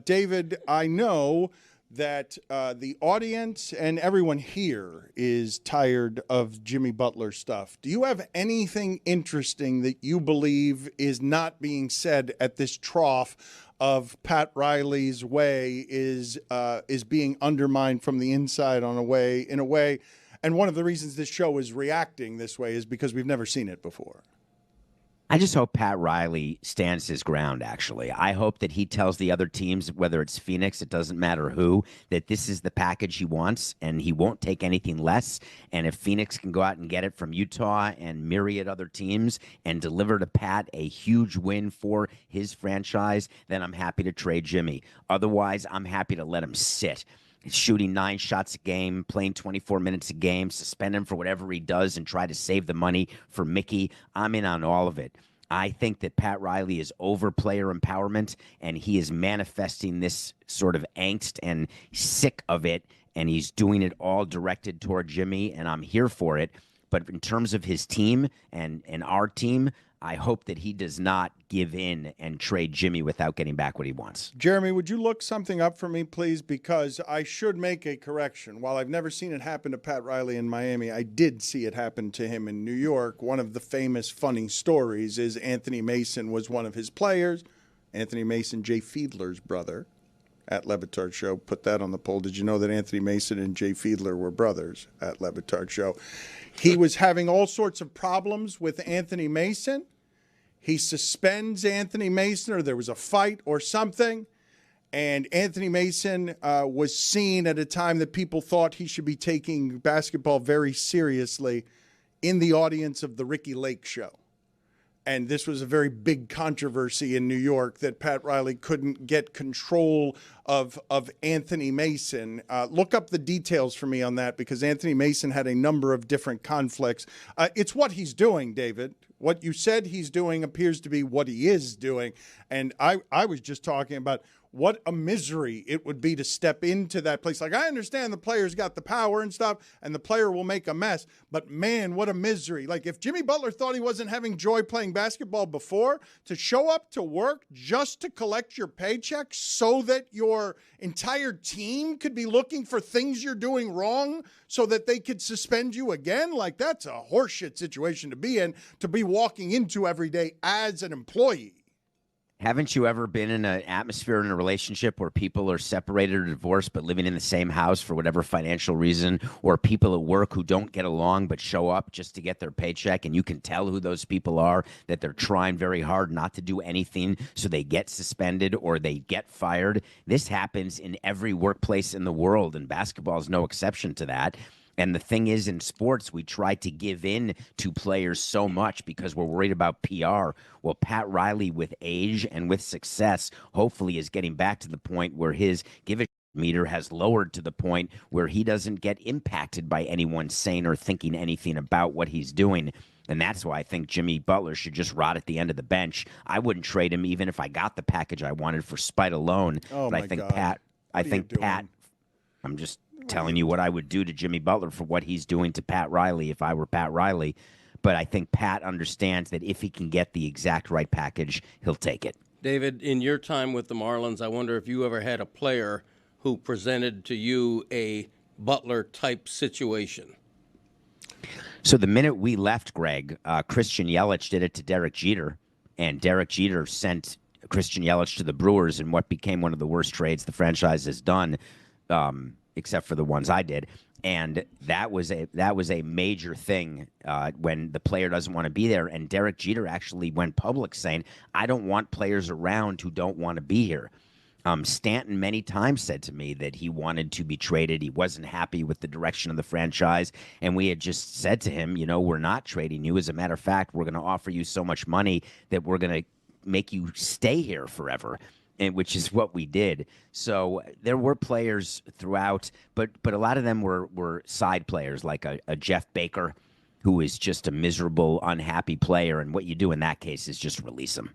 David, I know that the audience and everyone here is tired of Jimmy Butler stuff. Do you have anything interesting that you believe is not being said at this trough of Pat Riley's way is being undermined from the inside in a way? And one of the reasons this show is reacting this way is because we've never seen it before. I just hope Pat Riley stands his ground, actually. I hope that he tells the other teams, whether it's Phoenix, it doesn't matter who, that this is the package he wants, and he won't take anything less. And if Phoenix can go out and get it from Utah and myriad other teams and deliver to Pat a huge win for his franchise, then I'm happy to trade Jimmy. Otherwise, I'm happy to let him sit. Shooting 9 shots a game, playing 24 minutes a game, suspend him for whatever he does and try to save the money for Mickey. I'm in on all of it. I think that Pat Riley is over player empowerment, and he is manifesting this sort of angst and sick of it, and he's doing it all directed toward Jimmy, and I'm here for it. But in terms of his team and our team, I hope that he does not give in and trade Jimmy without getting back what he wants. Jeremy, would you look something up for me, please? Because I should make a correction. While I've never seen it happen to Pat Riley in Miami, I did see it happen to him in New York. One of the famous funny stories is Anthony Mason was one of his players. Anthony Mason, Jay Fiedler's brother, at Le Batard Show. Put that on the poll. Did you know that Anthony Mason and Jay Fiedler were brothers at Le Batard Show? He was having all sorts of problems with Anthony Mason. He suspends Anthony Mason, or there was a fight or something, and Anthony Mason was seen at a time that people thought he should be taking basketball very seriously in the audience of the Ricky Lake Show. And this was a very big controversy in New York that Pat Riley couldn't get control of Anthony Mason. Look up the details for me on that, because Anthony Mason had a number of different conflicts. It's what he's doing, David. What you said he's doing appears to be what he is doing. And I was just talking about what a misery it would be to step into that place. Like, I understand the player's got the power and stuff, and the player will make a mess, but man, what a misery. Like, if Jimmy Butler thought he wasn't having joy playing basketball before, to show up to work just to collect your paycheck so that your entire team could be looking for things you're doing wrong so that they could suspend you again, like, that's a horseshit situation to be in, to be walking into every day as an employee. Haven't you ever been in an atmosphere in a relationship where people are separated or divorced but living in the same house for whatever financial reason, or people at work who don't get along but show up just to get their paycheck, and you can tell who those people are, that they're trying very hard not to do anything so they get suspended or they get fired? This happens in every workplace in the world, and basketball is no exception to that. And the thing is, in sports, we try to give in to players so much because we're worried about PR. Well, Pat Riley, with age and with success, hopefully is getting back to the point where his give a meter has lowered to the point where he doesn't get impacted by anyone saying or thinking anything about what he's doing. And that's why I think Jimmy Butler should just rot at the end of the bench. I wouldn't trade him even if I got the package I wanted for spite alone. Oh, but I think Pat, I'm just telling you what I would do to Jimmy Butler for what he's doing to Pat Riley if I were Pat Riley. But I think Pat understands that if he can get the exact right package, he'll take it. David, in your time with the Marlins, I wonder if you ever had a player who presented to you a Butler-type situation. So the minute we left, Greg, Christian Yelich did it to Derek Jeter, and Derek Jeter sent Christian Yelich to the Brewers in what became one of the worst trades the franchise has done, except for the ones I did. And that was a major thing when the player doesn't want to be there. And Derek Jeter actually went public saying, I don't want players around who don't want to be here. Stanton many times said to me that he wanted to be traded. He wasn't happy with the direction of the franchise. And we had just said to him, we're not trading you. As a matter of fact, we're going to offer you so much money that we're going to make you stay here forever. And which is what we did. So there were players throughout, but a lot of them were side players, like a Jeff Baker, who is just a miserable, unhappy player. And what you do in that case is just release him.